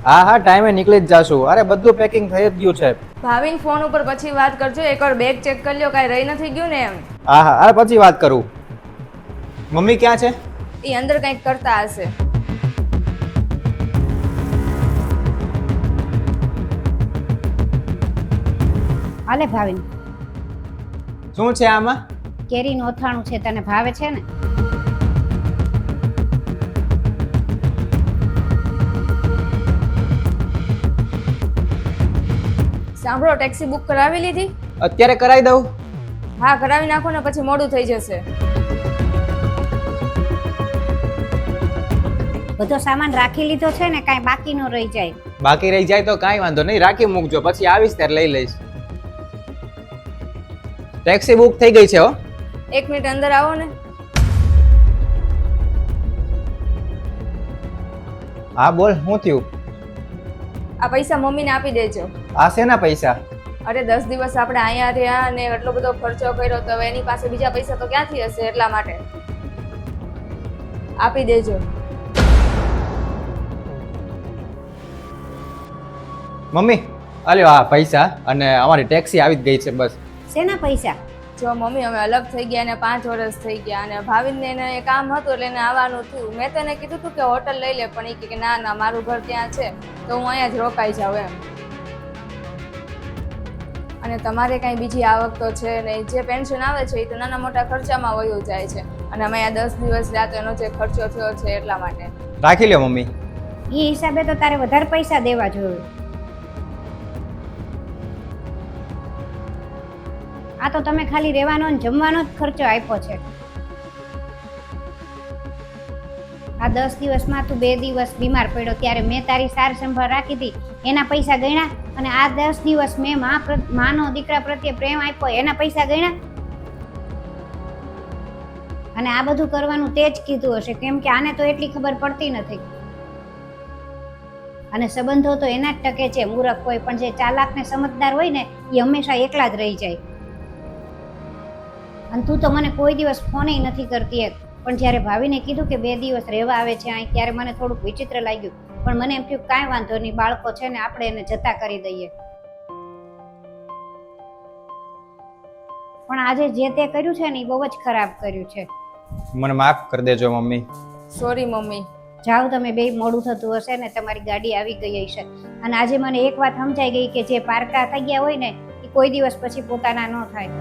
હા હા, ટાઈમે નીકળી જ જાશું. અરે બધું પેકિંગ થઈ જ ગયું છે. ભાવિન ફોન ઉપર પછી વાત કરજો. એકવાર બેગ ચેક કરી લ્યો, કાંઈ રહી નથી ગયું ને એમ. હા હા, અરે પછી વાત કરું. મમ્મી ક્યાં છે? એ અંદર કંઈક કરતા હશે. હાલે ભાવિન, શું છે આમાં? કેરીનું અથાણું છે, તને ભાવે છે ને? સાંભળો, ટેક્સી બુક કરાવી લીધી? અત્યારે કરાવી દઉં? હા, કરાવી નાખો ને, પછી મોડું થઈ જશે. બધો સામાન રાખી લીધો છે ને? કાંઈ બાકી ન રહી જાય. બાકી રહી જાય તો કાંઈ વાંધો નહીં, રાખી મૂકજો, પછી આવીશ ત્યારે લઈ લઈશ. ટેક્સી બુક થઈ ગઈ છે હો. 1 મિનિટ અંદર આવો ને. હા બોલ, શું થયું? આ પૈસા મમ્મીને આપી દેજો. આ શેના પૈસા? અરે 10 દિવસ આપણે અહીંયા રહ્યા અને એટલો બધો ખર્ચો કર્યો, તો હવે એની પાસે બીજા પૈસા તો ક્યાંથી હશે, એટલા માટે આપી દેજો. મમ્મી અલ્યો આ પૈસા, અને અમારી ટેક્સી આવી જ ગઈ છે. બસ. શેના પૈસા? જો મમ્મી, અમે અલગ થઈ ગયા અને 5 વર્ષ થઈ ગયા, અને ભાવિનને એને કામ હતું એટલે એને આવવાનું થયું. મેં તો એને કીધું હતું કે હોટલ લઈ લે, પણ એ કે ના ના, મારું ઘર ત્યાં છે તો હું અહીંયા જ રોકાઈ જાઉં એમ. અને તમારે કાંઈ બીજી આવક તો છે નહીં. જે પેન્શન આવે છે એ તો નાના મોટા ખર્ચામાં વયું જાય છે, અને અમે અહીંયા 10 દિવસ રાત એનો જે ખર્ચો થયો છે એટલા માટે. રાખી લ્યો મમ્મી. એ હિસાબે તો તારે વધારે પૈસા દેવા જોઈએ. આ તો તમે ખાલી રહેવાનો અને જમવાનો જ ખર્ચો આપ્યો છે. આ 10 દિવસમાં તું 2 દિવસ બીમાર પડ્યો ત્યારે મેં તારી સાર સંભાળ રાખી હતી, એના પૈસા ગણ્યા? અને આ 10 દિવસ મેં માનો દીકરા પ્રત્યે પ્રેમ આપ્યો, એના પૈસા ગણ્યા? અને આ બધું કરવાનું તે જ કીધું હશે, કેમ કે આને તો એટલી ખબર પડતી નથી. અને સંબંધો તો એના જ ટકે છે, મૂરખ હોય, પણ જે ચાલાક ને સમજદાર હોય ને એ હંમેશા એકલા જ રહી જાય. અને તું તો મને કોઈ દિવસ ફોન નથી કરતી એક, પણ જ્યારે ભાવીને કીધું કે 2 દિવસ રહેવા આવે છે અહીં, ત્યારે મને થોડુંક વિચિત્ર લાગ્યું, પણ મને એમ થયું કાંઈ વાંધો નહીં, બાળકો છે ને, આપણે એને જતા કરી દઈએ. પણ આજે જે તે કર્યું છે ને એ બહુ જ ખરાબ કર્યું છે. મને માફ કરી દેજો મમ્મી. Sorry mummy. જાઓ તમે બે, મોડું થતું હશે ને, તમારી ગાડી આવી ગઈ હશે. અને આજે મને એક વાત સમજાઈ ગઈ કે જે પારકા થઈ ગયા હોય ને એ કોઈ દિવસ પછી પોતાના ન થાય.